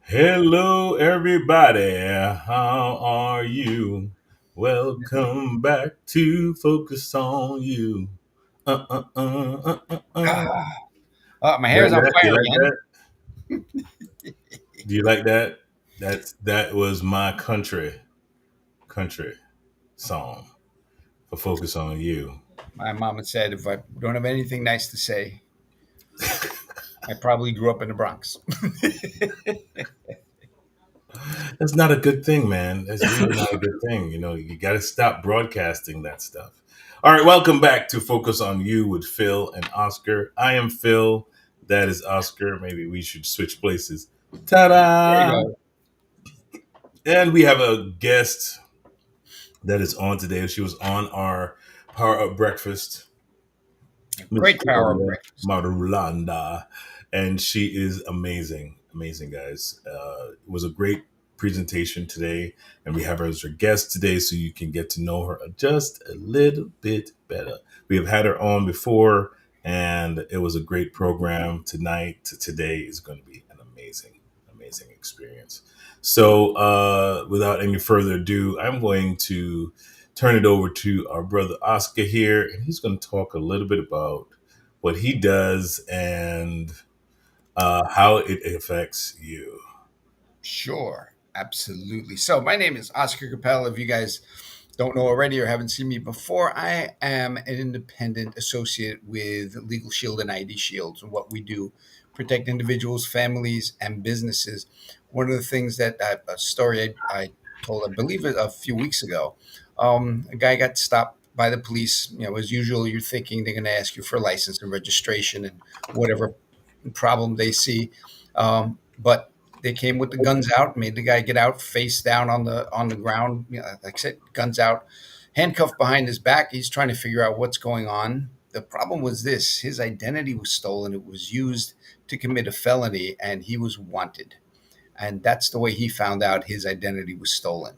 Hello, everybody. How are you? Welcome back to Focus on You. Ah, You my like hair's on that? You fire like again. that? Do you like that? That was my country song for Focus on You. My mom had said if I don't have anything nice to say, I probably grew up in the Bronx. That's not a good thing, man. That's really not a good thing. You got to stop broadcasting that stuff. All right, welcome back to Focus on You with Phil and Oscar. I am Phil. That is Oscar. Maybe we should switch places. Ta There you da! go. And we have a guest that is on today. She was on our Power Up Breakfast, Miss Great power of Claudia breakfast. Marulanda, and she is amazing, amazing guys. It was a great presentation today, and we have her as our guest today, so you can get to know her just a little bit better. We have had her on before, and it was a great program. Today is going to be an amazing, amazing experience. So, without any further ado, I'm going to turn it over to our brother Oscar here, and he's going to talk a little bit about what he does and how it affects you. Sure, absolutely. So my name is Oscar Capel. If you guys don't know already or haven't seen me before, I am an independent associate with Legal Shield and ID Shields. And what we do, protect individuals, families, and businesses. One of the things a story I told, I believe it a few weeks ago, a guy got stopped by the police. As usual, you're thinking they're going to ask you for license and registration and whatever problem they see. But they came with the guns out, made the guy get out face down on the ground. Like I said, guns out, handcuffed behind his back. He's trying to figure out what's going on. The problem was this: his identity was stolen. It was used to commit a felony, and he was wanted. And that's the way he found out his identity was stolen.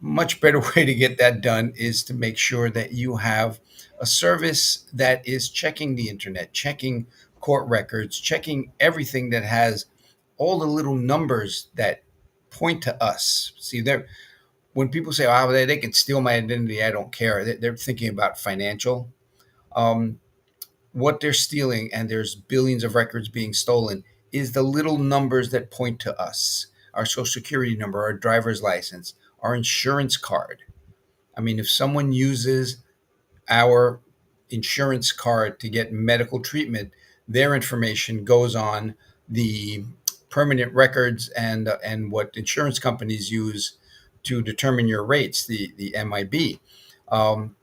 Much better way to get that done is to make sure that you have a service that is checking the internet, checking court records, checking everything that has all the little numbers that point to us. See, there when people say, "Oh, they can steal my identity," I don't care. They're thinking about financial. Um, what they're stealing, and there's billions of records being stolen, is the little numbers that point to us: our social security number, our driver's license, our insurance card. I mean, if someone uses our insurance card to get medical treatment, their information goes on the permanent records and what insurance companies use to determine your rates, the MIB. Um,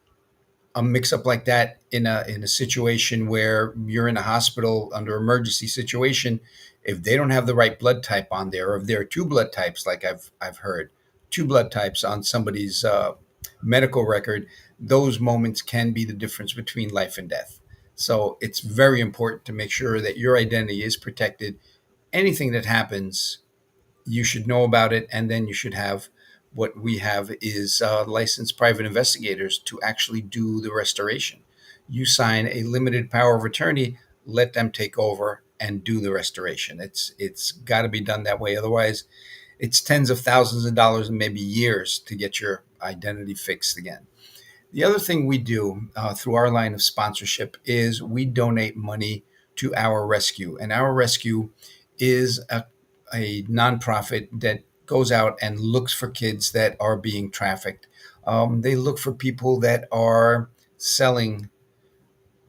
a mix up like that in a situation where you're in a hospital under emergency situation, if they don't have the right blood type on there, or if there are two blood types, like I've heard, two blood types on somebody's medical record, those moments can be the difference between life and death. So it's very important to make sure that your identity is protected. Anything that happens, you should know about it, and then you should have what we have is licensed private investigators to actually do the restoration. You sign a limited power of attorney, let them take over and do the restoration. It's got to be done that way. Otherwise, it's tens of thousands of dollars and maybe years to get your identity fixed again. The other thing we do through our line of sponsorship is we donate money to Our Rescue. And Our Rescue is a nonprofit that goes out and looks for kids that are being trafficked. They look for people that are selling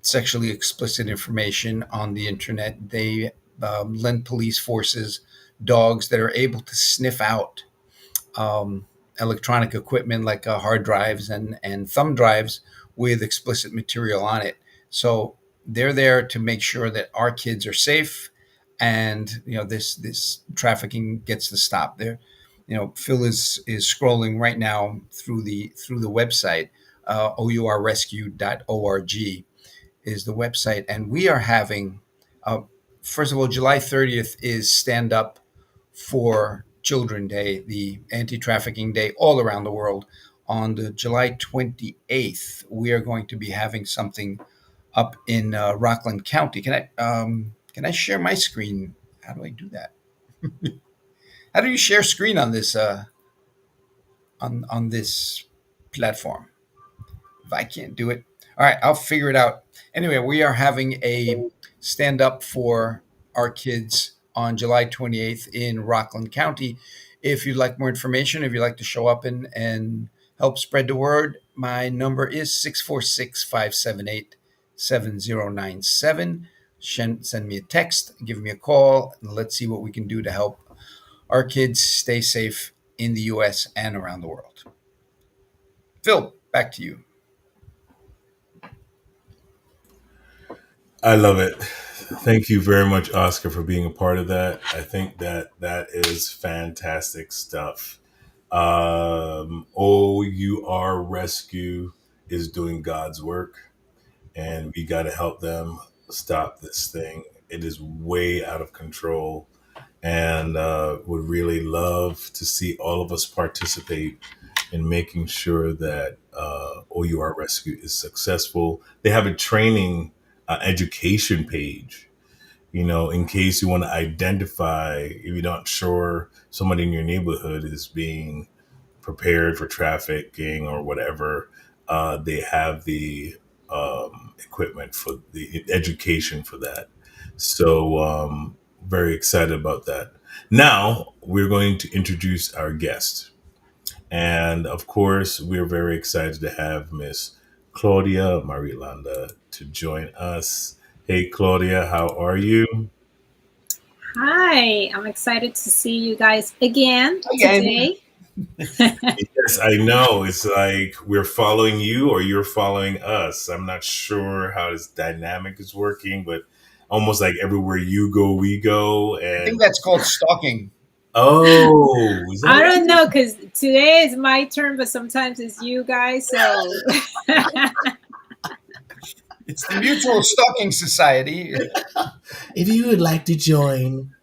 sexually explicit information on the internet. They lend police forces dogs that are able to sniff out um, electronic equipment like hard drives and thumb drives with explicit material on it. So they're there to make sure that our kids are safe, and this trafficking gets to stop. There, Phil is scrolling right now through the website. OURrescue.org is the website, and we are having. First of all, July 30th is Stand Up for Children Day, the anti trafficking day all around the world. On the July 28th, we are going to be having something up in Rockland County. Can I share my screen? How do I do that? How do you share screen on this on this platform? If I can't do it, all right, I'll figure it out. Anyway, we are having a stand up for our kids on July 28th in Rockland County. If you'd like more information, if you'd like to show up and help spread the word, my number is 646 578 7097. Send me a text, give me a call, and let's see what we can do to help our kids stay safe in the US and around the world. Phil, back to you. I love it. Thank you very much, Oscar, for being a part of that. I think that that is fantastic stuff. OUR Rescue is doing God's work, and we got to help them stop this thing. It is way out of control, and would really love to see all of us participate in making sure that OUR Rescue is successful. They have a training education page, in case you want to identify if you're not sure somebody in your neighborhood is being prepared for trafficking or whatever. They have the equipment for the education for that. So, very excited about that. Now, we're going to introduce our guest. And of course, we're very excited to have Miss Claudia Marulanda to join us. Hey, Claudia, how are you? Hi, I'm excited to see you guys again Again, today. Yes, I know. It's like we're following you or you're following us. I'm not sure how this dynamic is working, but almost like everywhere you go, we go. I think And that's called stalking. oh, is that I what don't it know because today is my turn, but sometimes it's you guys. So, It's the Mutual Stalking Society. If you would like to join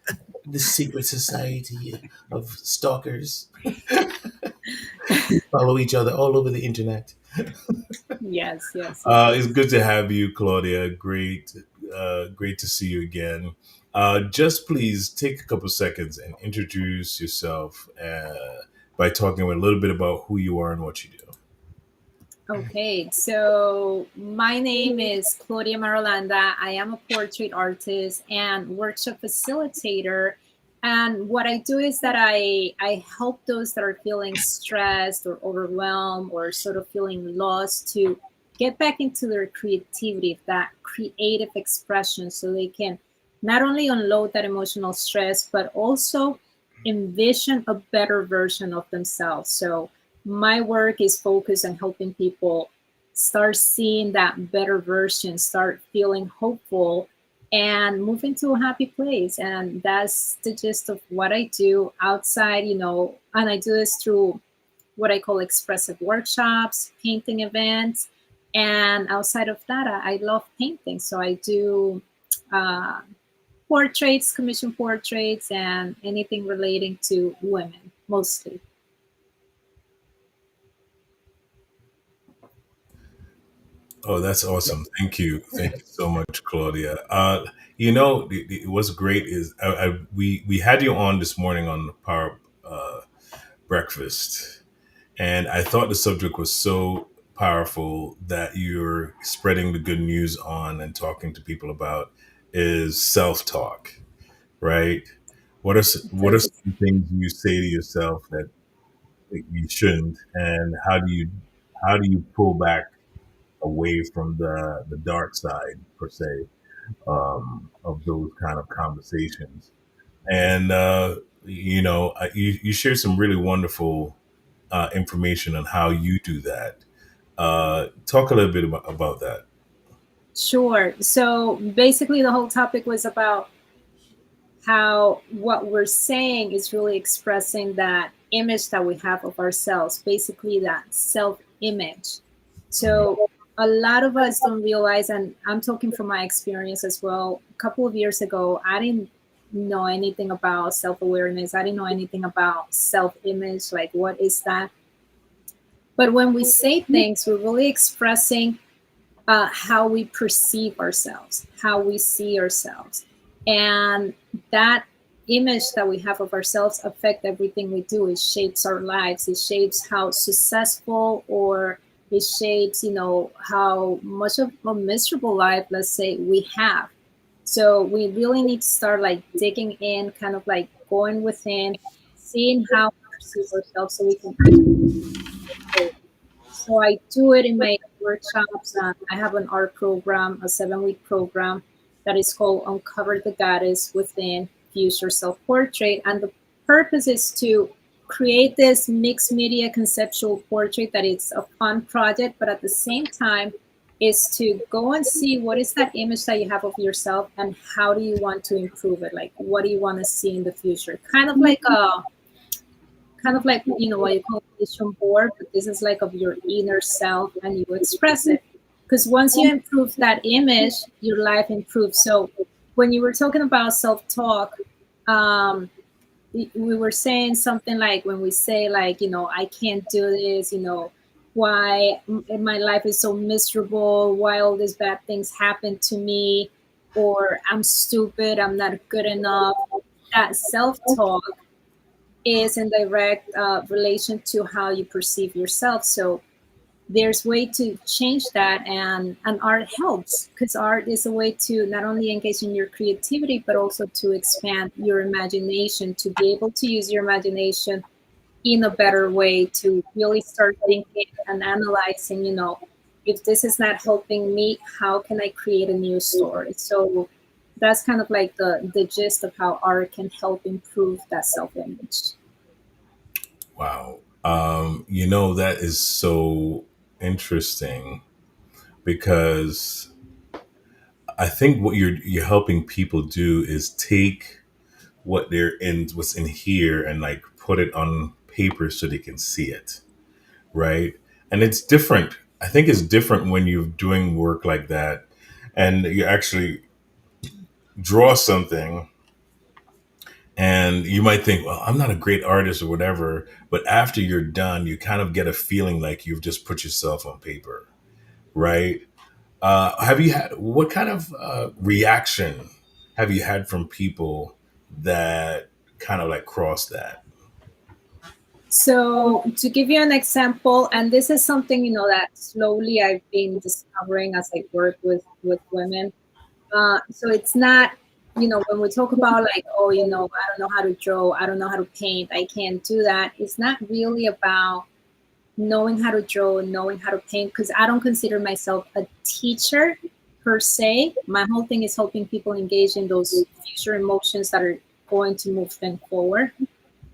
the secret society of stalkers, we follow each other all over the internet. yes, yes, yes, It's yes. good to have you, Claudia. Great to see you again. Just please take a couple seconds and introduce yourself by talking a little bit about who you are and what you do. Okay, so my name is Claudia Marulanda. I am a portrait artist and workshop facilitator. And what I do is that I help those that are feeling stressed or overwhelmed or sort of feeling lost to get back into their creativity, that creative expression, so they can not only unload that emotional stress, but also envision a better version of themselves. So my work is focused on helping people start seeing that better version, start feeling hopeful, and move into a happy place. And that's the gist of what I do outside, and I do this through what I call expressive workshops, painting events. And outside of that, I love painting. So I do uh, portraits, commission portraits, and anything relating to women mostly. Oh, that's awesome! Thank you, thank you so much, Claudia. What's great is we had you on this morning on the Power Breakfast, and I thought the subject was so powerful that you're spreading the good news on and talking to people about is self talk, right? What are Please. some things you say to yourself that you shouldn't, and how do you pull back away from the dark side per se of those kind of conversations? And you share some really wonderful information on how you do that. Talk a little bit about that. Sure. So basically, the whole topic was about how what we're saying is really expressing that image that we have of ourselves, basically, that self image. So a lot of us don't realize, and I'm talking from my experience as well. A couple of years ago, I didn't know anything about self awareness, I didn't know anything about self image. Like, what is that? But when we say things, we're really expressing how we perceive ourselves, how we see ourselves. And that image that we have of ourselves affect everything we do. It shapes our lives. It shapes how successful, or it shapes, how much of a miserable life, let's say, we have. So we really need to start like digging in, kind of like going within, seeing how we perceive ourselves so we can actually. So I do it in my workshops. I have an art program, a 7-week program that is called Uncover the Goddess Within, Fuse Your Self Portrait. And the purpose is to create this mixed media conceptual portrait that it's a fun project, but at the same time, is to go and see what is that image that you have of yourself and how do you want to improve it? Like, what do you want to see in the future? Kind of like what you call a vision board, but this is like of your inner self, and you express it, because once you improve that image, your life improves. So when you were talking about self-talk, um, we were saying something like, when we say like, I can't do this, why my life is so miserable, why all these bad things happen to me, or I'm stupid, I'm not good enough. That self-talk is in direct relation to how you perceive yourself. So there's way to change that, and art helps, because art is a way to not only engage in your creativity but also to expand your imagination, to be able to use your imagination in a better way, to really start thinking and analyzing, if this is not helping me, how can I create a new story? So that's kind of like the gist of how art can help improve that self-image. Wow. That is so interesting because I think what you're helping people do is take what's in here and like put it on paper so they can see it, right? And it's different. I think it's different when you're doing work like that and you actually draw something and you might think, well, I'm not a great artist or whatever, but after you're done, you kind of get a feeling like you've just put yourself on paper, right? Have you had what kind of reaction have you had from people that kind of like cross that? So to give you an example, and this is something that slowly I've been discovering as I work with women. So it's not, when we talk about like, oh, I don't know how to draw, I don't know how to paint, I can't do that. It's not really about knowing how to draw, knowing how to paint, because I don't consider myself a teacher per se. My whole thing is helping people engage in those future emotions that are going to move them forward,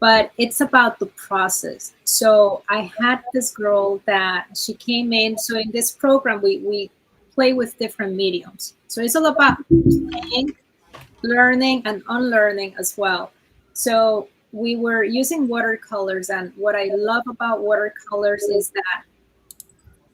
but it's about the process. So I had this girl that she came in. So in this program, we play with different mediums. So it's all about playing, learning, and unlearning as well. So we were using watercolors. And what I love about watercolors is that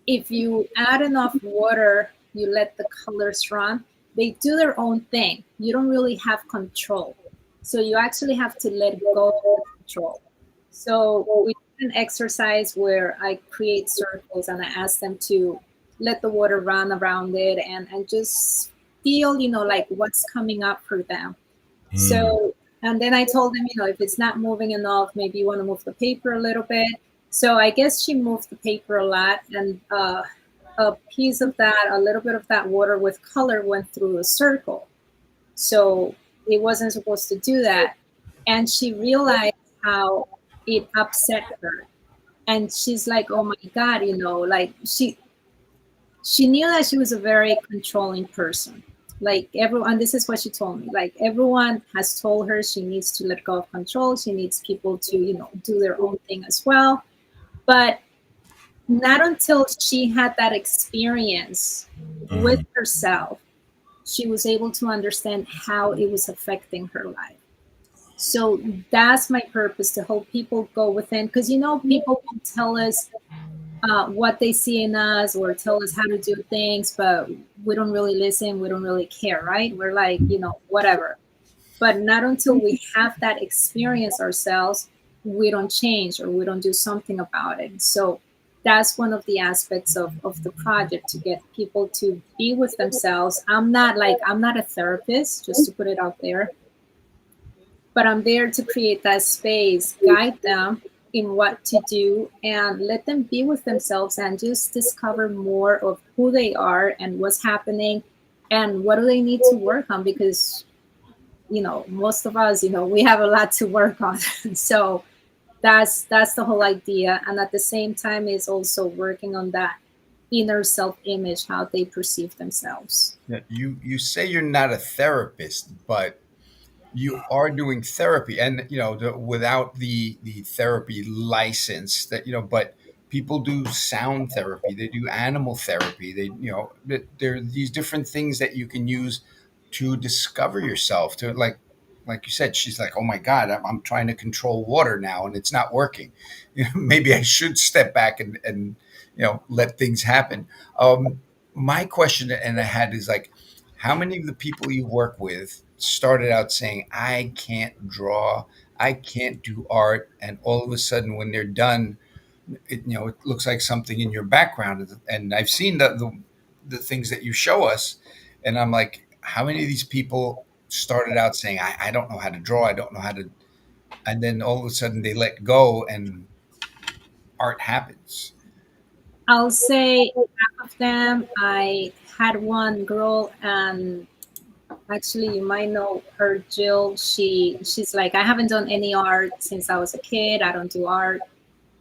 if you add enough water, you let the colors run, they do their own thing. You don't really have control. So you actually have to let go of the control. So we did an exercise where I create circles and I ask them to let the water run around it, and just feel, like what's coming up for them. Mm, So, and then I told them, if it's not moving enough, maybe you want to move the paper a little bit. So I guess she moved the paper a lot, and a piece of that, a little bit of that water with color went through a circle. So it wasn't supposed to do that. And she realized how it upset her. And she's like, oh my God, like she knew that she was a very controlling person. Like everyone, this is what she told me. Like everyone has told her she needs to let go of control. She needs people to, do their own thing as well. But not until she had that experience with mhm. herself, she was able to understand how it was affecting her life. So that's my purpose, to help people go within, because people will tell us what they see in us or tell us how to do things, but we don't really listen. We don't really care, right? We're like, whatever. But not until we have that experience ourselves, we don't change or we don't do something about it. So that's one of the aspects of the project, to get people to be with themselves. I'm not a therapist, just to put it out there. but I'm there to create that space, guide them in what to do, and let them be with themselves and just discover more of who they are and what's happening and what do they need to work on, because most of us, we have a lot to work on. So that's the whole idea, and at the same time is also working on that inner self image, how they perceive themselves. Yeah, you say you're not a therapist, but you are doing therapy, and without the therapy license, that but people do sound therapy, they do animal therapy, they there are these different things that you can use to discover yourself, to like you said, she's like, oh my god, I'm trying to control water now and it's not working. Maybe I should step back and let things happen. My question and I had is like, how many of the people you work with started out saying, I can't draw, I can't do art, and all of a sudden when they're done, it looks like something in your background, and I've seen the things that you show us, and I'm like, how many of these people started out saying, I don't know how to draw, I don't know how to, and then all of a sudden they let go and art happens. I'll say half of them. I had one girl, and actually you might know her, Jill. She's like, I haven't done any art since I was a kid. I don't do art,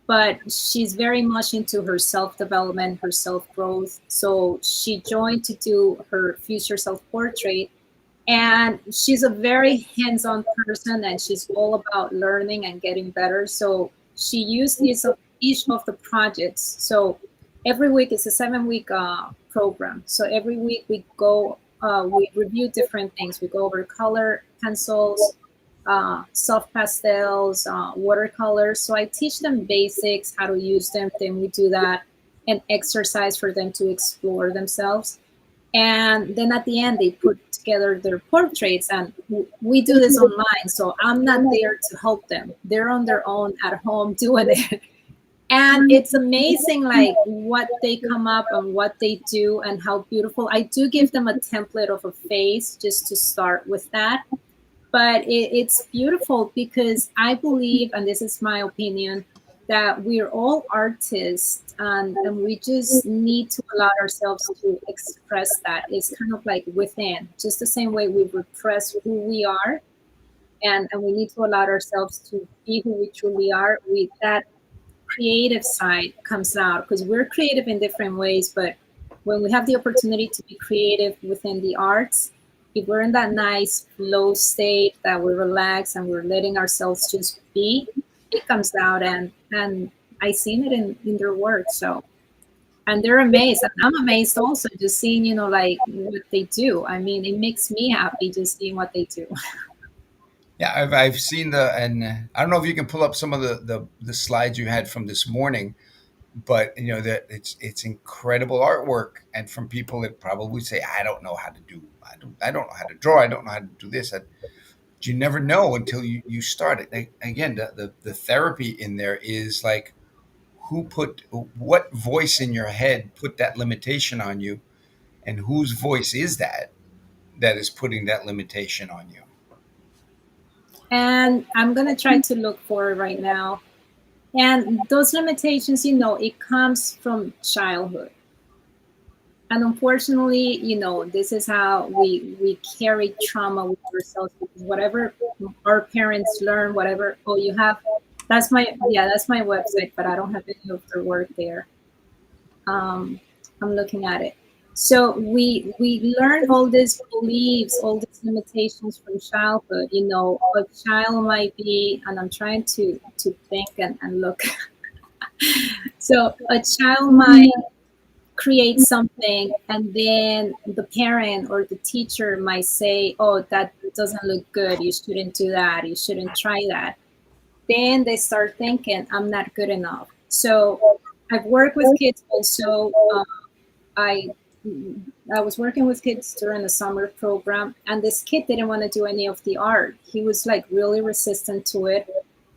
but she's very much into her self development, her self growth. So she joined to do her future self portrait, and she's a very hands-on person, and she's all about learning and getting better. So she used each of the projects. So every week is a 7 week program. So every week we go, we review different things. We go over color pencils, soft pastels, watercolors. So I teach them basics, how to use them. Then we do that, an exercise for them to explore themselves, and then at the end they put together their portraits, and we do this online, so I'm not there to help them. They're on their own at home doing it. And it's amazing, like what they come up and what they do and how beautiful. I do give them a template of a face just to start with that, but it's beautiful because I believe, and this is my opinion, that we're all artists, and we just need to allow ourselves to express that. It's kind of like within, just the same way we repress who we are, and we need to allow ourselves to be who we truly are. With that creative side comes out, because we're creative in different ways, but when we have the opportunity to be creative within the arts, if we're in that nice flow state, that we're relaxed and we're letting ourselves just be, it comes out, and I seen it in their work. So, and they're amazed, and I'm amazed also, just seeing like what they do. I mean, it makes me happy just seeing what they do. Yeah, I've seen and I don't know if you can pull up some of the slides you had from this morning, but that it's incredible artwork, and from people that probably say, I don't know how to do, I don't know how to draw, I don't know how to do this. You never know until you start it. Again, the therapy in there is like, who put what voice in your head put that limitation on you, and whose voice is that is putting that limitation on you. And I'm gonna try to look for it right now. And those limitations, it comes from childhood. And unfortunately, this is how we carry trauma with ourselves, because whatever our parents learn, whatever, oh, you have, that's my website, but I don't have any of their work there. um, I'm looking at it. So we learn all these beliefs, all these limitations from childhood. A child might be, and I'm trying to think and look. So a child might create something, and then the parent or the teacher might say, oh, that doesn't look good, you shouldn't do that, you shouldn't try that. Then they start thinking, I'm not good enough. So I've worked with kids also. I I was working with kids during the summer program, and this kid didn't want to do any of the art. He was like really resistant to it.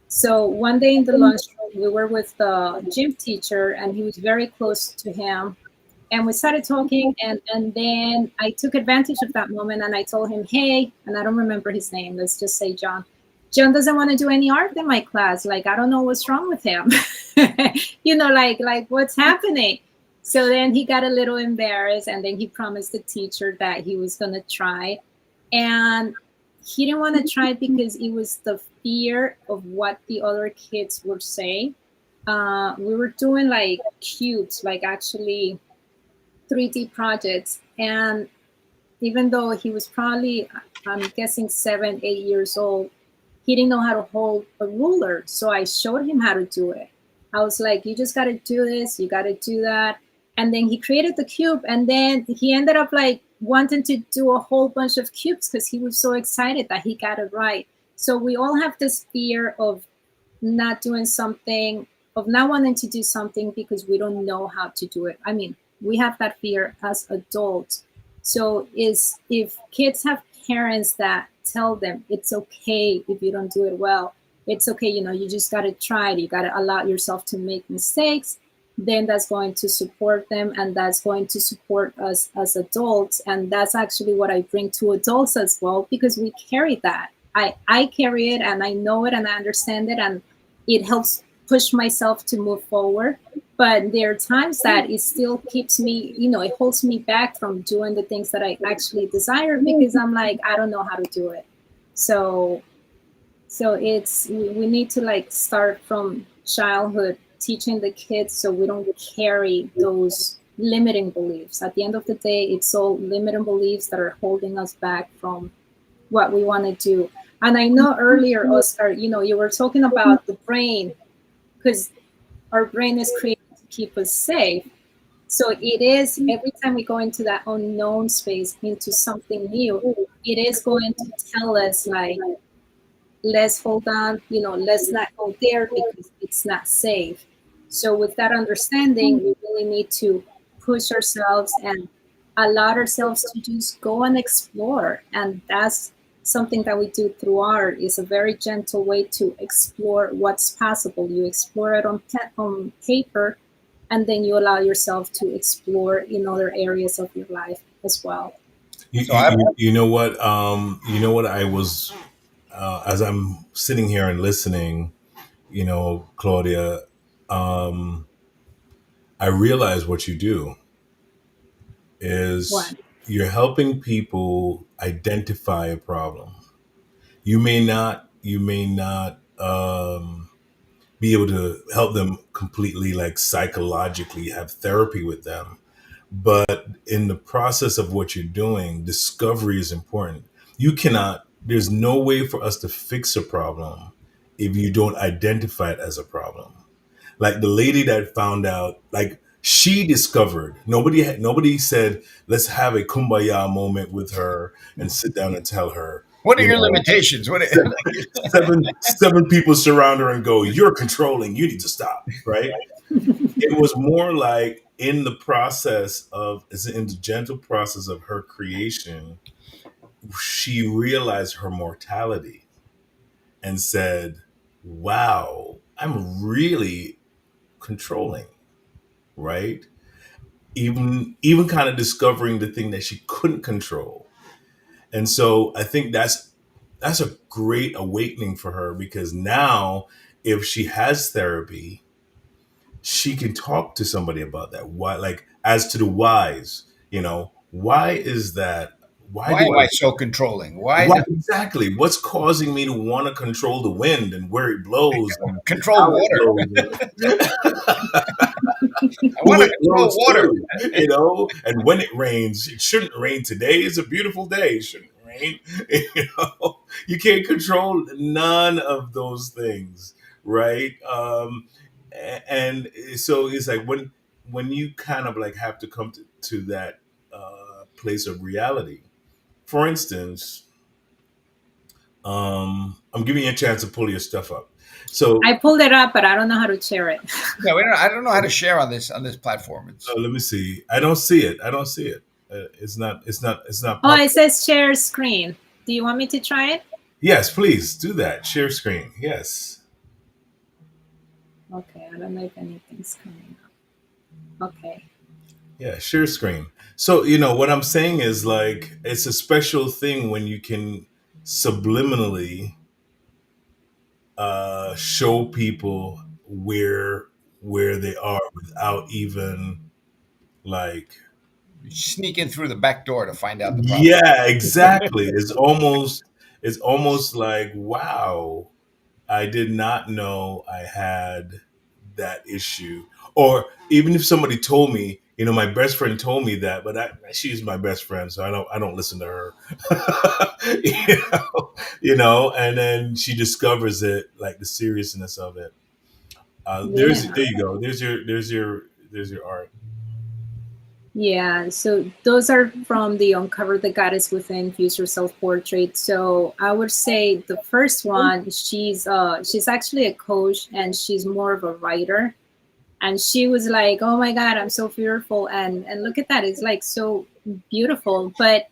So one day in the lunchroom, we were with the gym teacher, and he was very close to him. And we started talking, and then I took advantage of that moment, and I told him, hey, and I don't remember his name, let's just say John. John doesn't want to do any art in my class. Like, I don't know what's wrong with him. Like what's happening? So then he got a little embarrassed, and then he promised the teacher that he was going to try. And he didn't want to try because it was the fear of what the other kids would say. We were doing like cubes, like actually 3D projects. And even though he was probably, I'm guessing, 7, 8 years old, he didn't know how to hold a ruler. So I showed him how to do it. I was like, you just got to do this, you got to do that. And then he created the cube. And then he ended up like wanting to do a whole bunch of cubes because he was so excited that he got it right. So we all have this fear of not doing something, of not wanting to do something because we don't know how to do it. I mean, we have that fear as adults. So is if kids have parents that tell them it's okay if you don't do it well, it's okay, you just got to try it, you got to allow yourself to make mistakes, then that's going to support them, and that's going to support us as adults. And that's actually what I bring to adults as well, because we carry that. I carry it, and I know it, and I understand it, and it helps push myself to move forward. But there are times that it still keeps me, it holds me back from doing the things that I actually desire, because I'm like, I don't know how to do it. So it's, we need to like start from childhood, teaching the kids, so we don't carry those limiting beliefs. At the end of the day, it's all limiting beliefs that are holding us back from what we want to do. And I know earlier, Oscar, you were talking about the brain, because our brain is created to keep us safe. So it is, every time we go into that unknown space, into something new, it is going to tell us like, let's hold on, let's not go there because it's not safe. So with that understanding, we really need to push ourselves and allow ourselves to just go and explore. And that's something that we do through art, is a very gentle way to explore what's possible. You explore it on paper, and then you allow yourself to explore in other areas of your life as well. You, So I, you know what? You know what? I was as I'm sitting here and listening. Claudia, um, I realize what you do is What? you're helping people identify a problem. You may not be able to help them completely, like psychologically have therapy with them, but in the process of what you're doing, discovery is important. There's no way for us to fix a problem if you don't identify it as a problem. Like the lady that found out, like she discovered, nobody said, let's have a kumbaya moment with her and sit down and tell her, what are you your know, limitations? What? seven people surround her and go, you're controlling, you need to stop, right? It was more like in the process of, in the gentle process of her creation, she realized her mortality and said, wow, I'm really controlling, right? Even kind of discovering the thing that she couldn't control. And so I think that's a great awakening for her, because now if she has therapy, she can talk to somebody about that. Why, like, as to the whys, why is that? Why Why do am I? I so controlling? Why What do exactly? What's causing me to want to control the wind and where it blows and control how it water? blows? I Who want to it control blows water. to, and when it rains, it shouldn't rain today. It's a beautiful day. It shouldn't rain. You can't control none of those things, right? And so it's like when you kind of like have to come to that place of reality. For instance, I'm giving you a chance to pull your stuff up. So I pulled it up, but I don't know how to share it. Yeah, I don't know how to share on this platform. It's let me see. I don't see it. I don't see it. It's not. It's not. It's not Oh, it popping. says share screen. Do you want me to try it? Yes, please do that. Share screen. Yes. Okay, I don't know if anything's coming up. Okay. Yeah, share screen. So, what I'm saying is, like, it's a special thing when you can subliminally show people where they are without even like. Sneak in through the back door to find out the problem. Yeah, exactly. It's almost like, wow, I did not know I had that issue. Or even if somebody told me, my best friend told me that, but she's my best friend, so I don't listen to her. And then she discovers it, like the seriousness of it. Yeah. There you go. There's your art. Yeah, so those are from the Uncover the Goddess Within Future Self Portrait. So I would say the first one, she's actually a coach and she's more of a writer. And she was like, "Oh my God, I'm so fearful," and look at that, it's like so beautiful. But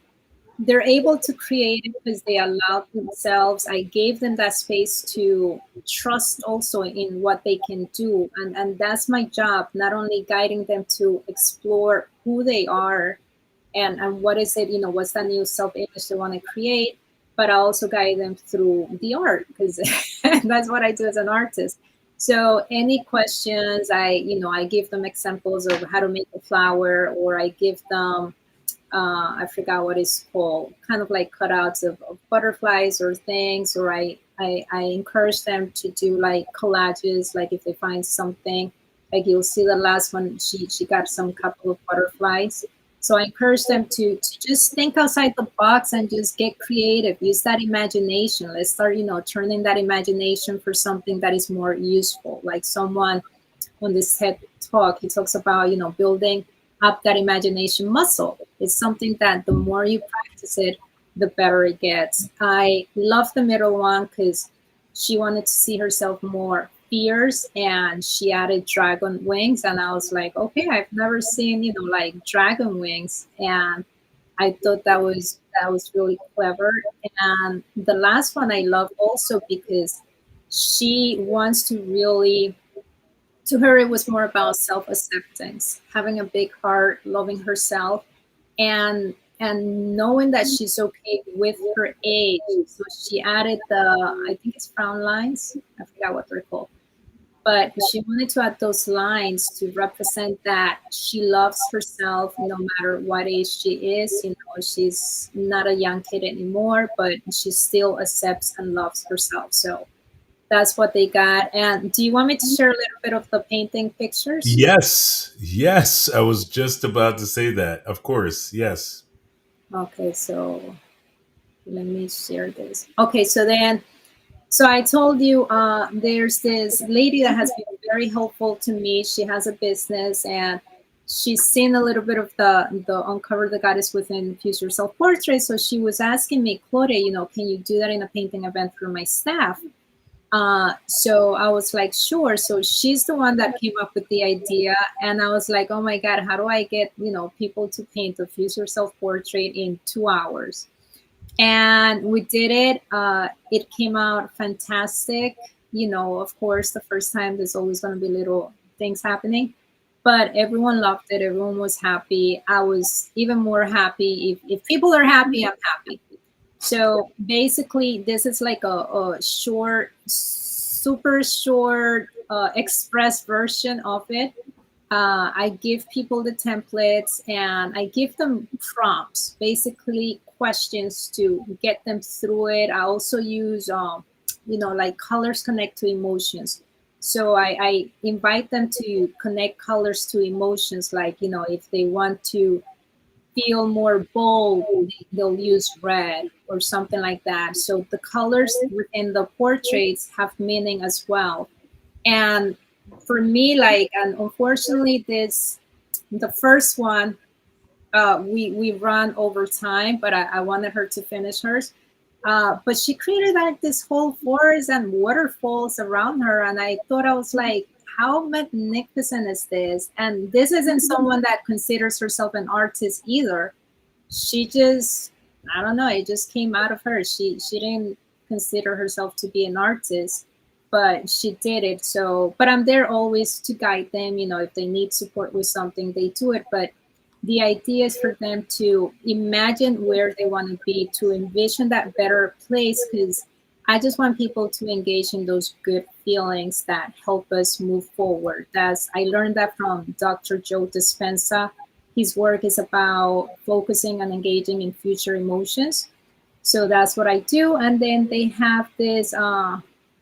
they're able to create it because they allowed themselves. I gave them that space to trust also in what they can do, and that's my job, not only guiding them to explore who they are and what is it, what's that new self-image they want to create, but I also guide them through the art because that's what I do as an artist. So any questions, I give them examples of how to make a flower, or I give them I forgot what it's called, kind of like cutouts of butterflies or things, or I encourage them to do like collages, like if they find something, like you'll see the last one, she got some couple of butterflies. So I encourage them to just think outside the box and just get creative, use that imagination. Let's start, turning that imagination for something that is more useful. Like someone on this TED talk, he talks about, building up that imagination muscle. It's something that the more you practice it, the better it gets. I love the middle one because she wanted to see herself more fierce and she added dragon wings. And I was like, okay, I've never seen, like dragon wings. And I thought that was really clever. And the last one I love also because she wants to really, to her it was more about self-acceptance, having a big heart, loving herself, and knowing that she's okay with her age. So she added the, I think it's frown lines, I forgot what they're called, but she wanted to add those lines to represent that she loves herself no matter what age she is. She's not a young kid anymore, but she still accepts and loves herself. So that's what they got. And do you want me to share a little bit of the painting pictures? Yes, yes. I was just about to say that. Of course, yes. Okay, so let me share this. Okay, so I told you there's this lady that has been very helpful to me. She has a business and she's seen a little bit of the Uncover the Goddess Within Future Self Portrait. So she was asking me, Claudia, can you do that in a painting event for my staff? So I was like, sure. So she's the one that came up with the idea. And I was like, oh my God, how do I get, people to paint a future self portrait in 2 hours? And we did it. It came out fantastic. Of course, the first time there's always going to be little things happening, but everyone loved it. Everyone was happy. I was even more happy. If people are happy, I'm happy. So basically, this is like a short, super short, express version of it. I give people the templates and I give them prompts, basically questions to get them through it. I also use, like colors connect to emotions. So I invite them to connect colors to emotions. Like, if they want to feel more bold, they'll use red or something like that. So the colors within the portraits have meaning as well. And for me, like, and unfortunately, the first one, we run over time, but I wanted her to finish hers. But she created like this whole forest and waterfalls around her, and I thought, I was like, how magnificent is this? And this isn't someone that considers herself an artist either. She just, I don't know, it just came out of her. She didn't consider herself to be an artist, but she did it. So, but I'm there always to guide them. If they need support with something, they do it. But the idea is for them to imagine where they want to be, to envision that better place. Because I just want people to engage in those good feelings that help us move forward. That's I learned that from Dr. Joe Dispenza. His work is about focusing and engaging in future emotions. So that's what I do. And then they have this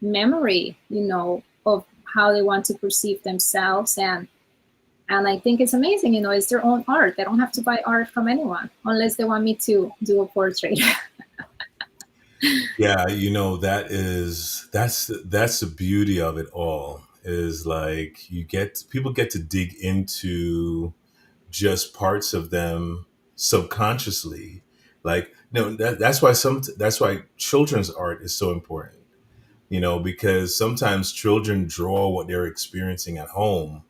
memory, of how they want to perceive themselves. And I think it's amazing, it's their own art. They don't have to buy art from anyone unless they want me to do a portrait. Yeah, that's the beauty of it all. Is like people get to dig into just parts of them subconsciously. Like no, that's why children's art is so important. Because sometimes children draw what they're experiencing at home,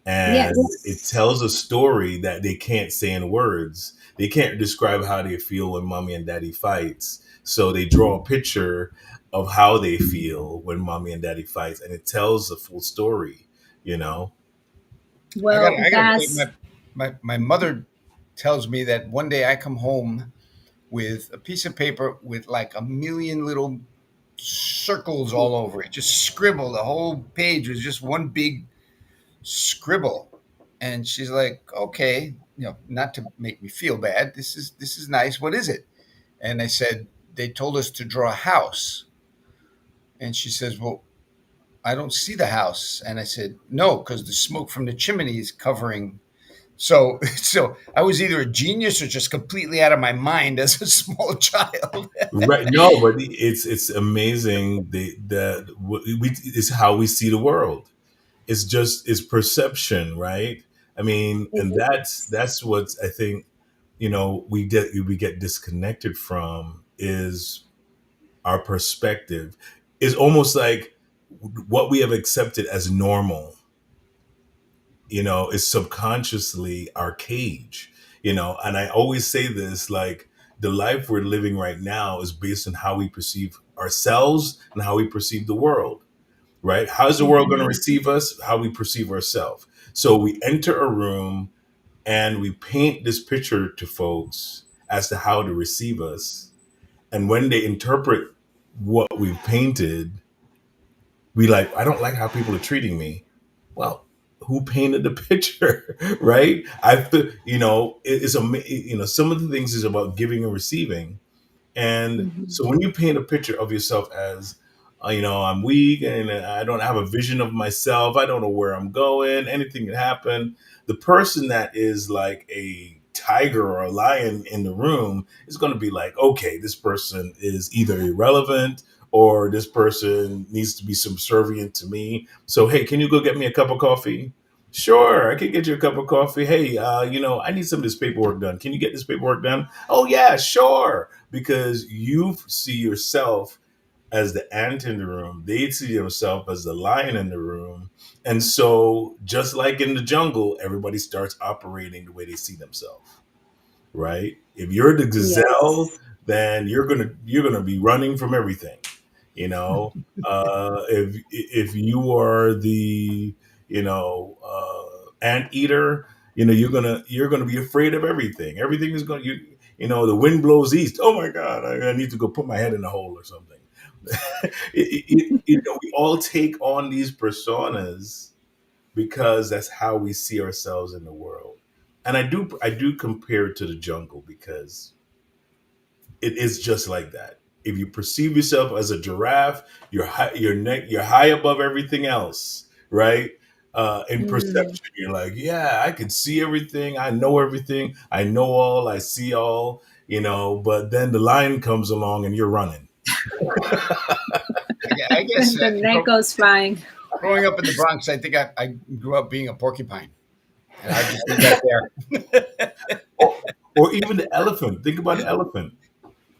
and it Yes. tells a story that they can't say in words. They can't describe how they feel when mommy and daddy fights. So they draw a picture of how they feel when mommy and daddy fights, and it tells the full story, you know? Well, I got to take that's my mother tells me that one day I come home with a piece of paper with like a million little circles all over it, just scribbled. The whole page was just one big scribble. And she's like, okay, not to make me feel bad. This is nice. What is it? And I said, they told us to draw a house. And she says, well, I don't see the house. And I said, no, because the smoke from the chimney is covering. So, so I was either a genius or just completely out of my mind as a small child. Right. No, but it's amazing that it's how we see the world. It's perception, right? I mean, it and that's is. that's what I think, we get disconnected from is our perspective. Is almost like what we have accepted as normal, is subconsciously our cage, and I always say this, like, the life we're living right now is based on how we perceive ourselves and how we perceive the world, right? How's the world going to Mhm. receive us? How we perceive ourselves. So we enter a room and we paint this picture to folks as to how to receive us, and when they interpret what we've painted, we like, I don't like how people are treating me. Well, who painted the picture? Right? I feel, it's some of the things is about giving and receiving. And Mhm. so when you paint a picture of yourself as, I'm weak and I don't have a vision of myself, I don't know where I'm going, anything can happen. The person that is like a tiger or a lion in the room is going to be like, okay, this person is either irrelevant or this person needs to be subservient to me. So, hey, can you go get me a cup of coffee? Sure, I can get you a cup of coffee. Hey, I need some of this paperwork done. Can you get this paperwork done? Oh, yeah, sure, because you see yourself as the ant in the room, they see themselves as the lion in the room. And so, just like in the jungle, everybody starts operating the way they see themselves, right? If you're the gazelle, Yes. then you're gonna be running from everything. If you are the ant eater, you're gonna be afraid of everything. Everything is going the wind blows east. Oh my God, I need to go put my head in a hole or something. We all take on these personas because that's how we see ourselves in the world. And I do compare it to the jungle because it is just like that. If you perceive yourself as a giraffe, you're high above everything else, right? In Mm. perception, you're like, yeah, I can see everything, I know everything, I know all, I see all, But then the lion comes along and you're running. I guess And the neck goes flying. growing up in the Bronx, I think I grew up being a porcupine, and I'll just leave that there. Or even the elephant. Think about the elephant.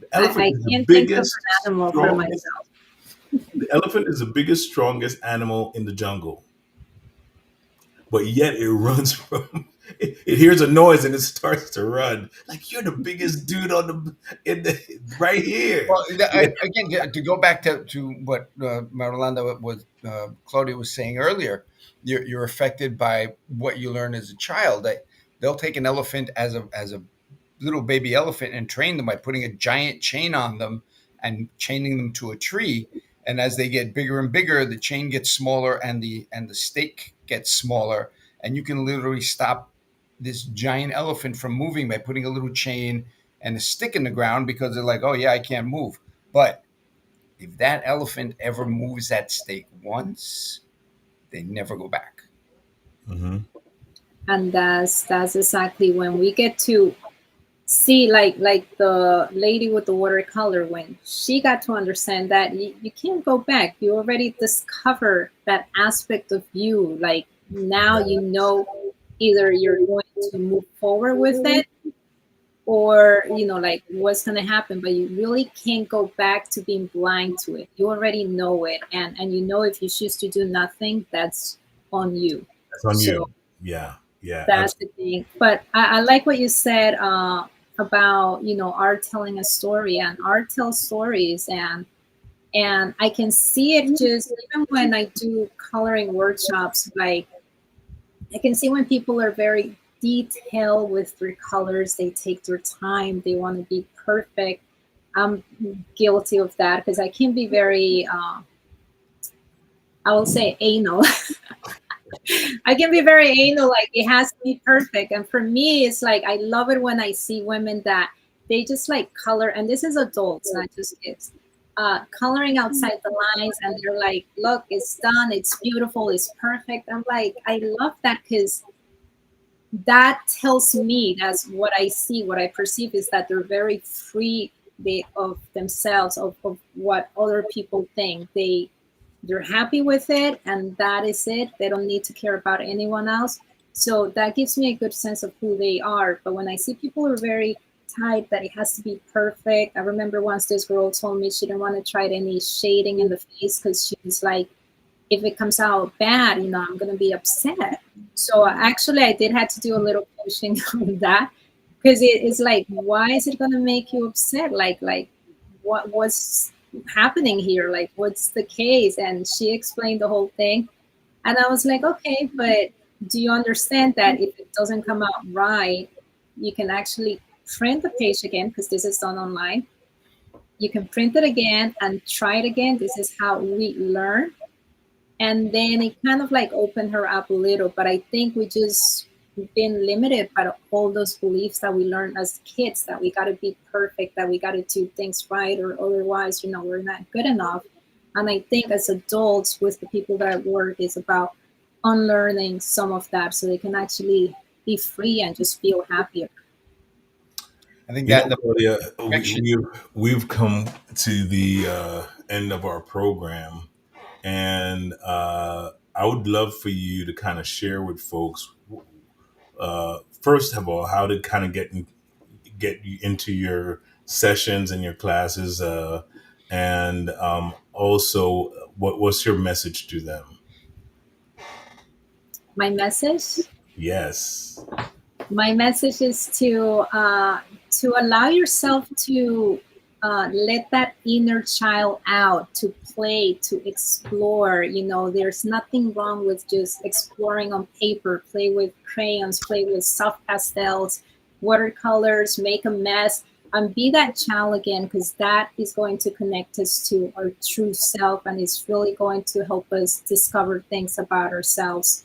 The elephant I is the can't think of biggest, an animal for strongest. myself. The elephant is the biggest, strongest animal in the jungle, but yet it runs from. It hears a noise and it starts to run. Like, you're the biggest dude right here. Well, again, to go back to what Marulanda was Claudia was saying earlier, you're affected by what you learn as a child. They'll take an elephant as a little baby elephant and train them by putting a giant chain on them and chaining them to a tree. And as they get bigger and bigger, the chain gets smaller and the stake gets smaller. And you can literally stop this giant elephant from moving by putting a little chain and a stick in the ground, because they're like, oh yeah, I can't move. But if that elephant ever moves that stake once, they never go back. Hmm. And that's exactly when we get to see, like the lady with the watercolor, when she got to understand that you can't go back. You already discover that aspect of you. Like, now you know, either you're going to move forward with it, or like what's going to happen, but you really can't go back to being blind to it. You already know it, and if you choose to do nothing, that's on you. That's on So you. Yeah, yeah, that's the absolutely. thing. But I like what you said, about art telling a story, and art tells stories, and I can see it just even when I do coloring workshops. Like, I can see when people are very detailed with their colors, they take their time, they want to be perfect. I'm guilty of that because I can be very, I will say, anal. I can be very anal, like it has to be perfect. And for me, it's like I love it when I see women that they just like color, and this is adults, not just kids, coloring outside the lines, and they're like, look, it's done, it's beautiful, it's perfect. I'm like, I love that because that tells me, that's what I see, what I perceive, is that they're very free, of themselves, of what other people think. They're happy with it, and that is it. They don't need to care about anyone else. So that gives me a good sense of who they are. But when I see people who are very tight, that it has to be perfect. I remember once this girl told me she didn't want to try any shading in the face because she was like, if it comes out bad, I'm going to be upset. So actually, I did have to do a little coaching on that, because it is like, why is it going to make you upset? Like, what's happening here? Like, what's the case? And she explained the whole thing, and I was like, okay, but do you understand that if it doesn't come out right, you can actually print the page again, because this is done online. You can print it again and try it again. This is how we learn. And then it kind of like opened her up a little, but I think we just been limited by all those beliefs that we learned as kids, that we got to be perfect, that we got to do things right, or otherwise we're not good enough. And I think as adults, with the people that I work, is about unlearning some of that so they can actually be free and just feel happier. I think that the Claudia, projection. we've come to the end of our program, and I would love for you to kind of share with folks, first of all, how to kind of get you into your sessions and your classes, and also what's your message to them? My message Yes. my message is to allow yourself to let that inner child out, to play, to explore. There's nothing wrong with just exploring on paper. Play with crayons, play with soft pastels, watercolors, make a mess, and be that child again, because that is going to connect us to our true self, and it's really going to help us discover things about ourselves.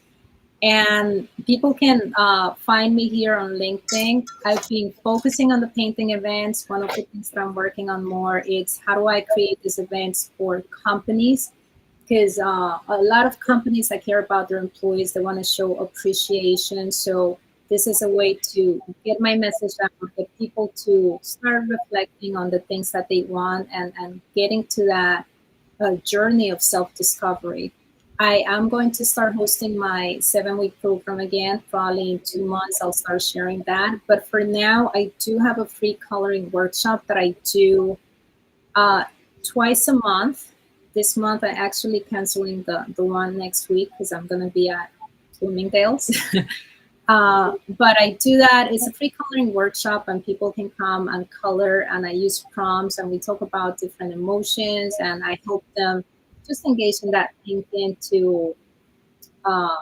And people can find me here on LinkedIn. I've been focusing on the painting events. One of the things that I'm working on more is how do I create these events for companies? Because a lot of companies that care about their employees, they want to show appreciation. So this is a way to get my message out, get people to start reflecting on the things that they want, and getting to that journey of self-discovery. I am going to start hosting my 7-week program again. Probably in 2 months, I'll start sharing that. But for now, I do have a free coloring workshop that I do uh, twice a month. This month, I actually canceling the one next week because I'm going to be at Bloomingdale's. But I do that. It's a free coloring workshop, and people can come and color. And I use prompts, and we talk about different emotions, and I help them just engage in that thinking to uh,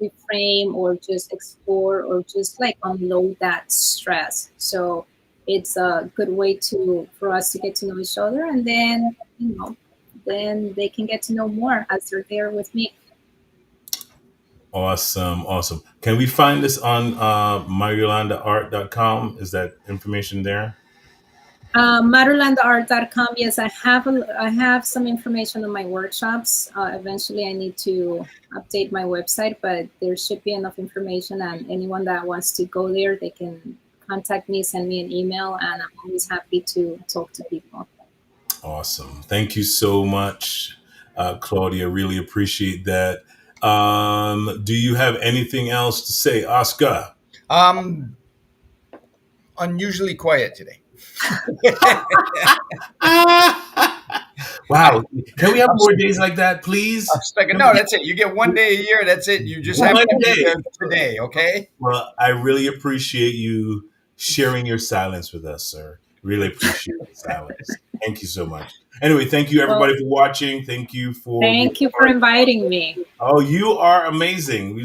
reframe, or just explore, or just like unload that stress. So it's a good way to for us to get to know each other, and then then they can get to know more as they're there with me. Awesome, awesome. Can we find this on marulandaart.com? Is that information there? Marulandaart.com. Yes, I have some information on my workshops. Eventually, I need to update my website, but there should be enough information. And anyone that wants to go there, they can contact me, send me an email, and I'm always happy to talk to people. Awesome. Thank you so much, Claudia. Really appreciate that. Do you have anything else to say, Oscar? Um, Unusually quiet today. I, Wow. Can we have I'm, more days like that, I'm please? stuck. Can No, we- that's it. You get one day a year. That's it. You just happen One to be day. there today. Okay. Well, I really appreciate you sharing your silence with us, sir. Really appreciate the silence. Thank you so much. Anyway, thank you Well, everybody for watching. Thank you for being thank you for part. inviting me. Oh, you are amazing. We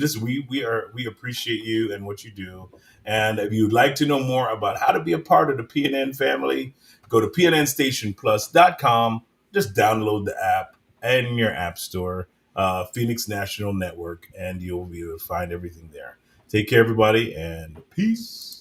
appreciate you and what you do. And if you'd like to know more about how to be a part of the PNN family, go to pnnstationplus.com. Just download the app in your app store, Phoenix National Network, and you'll be able to find everything there. Take care, everybody, and peace.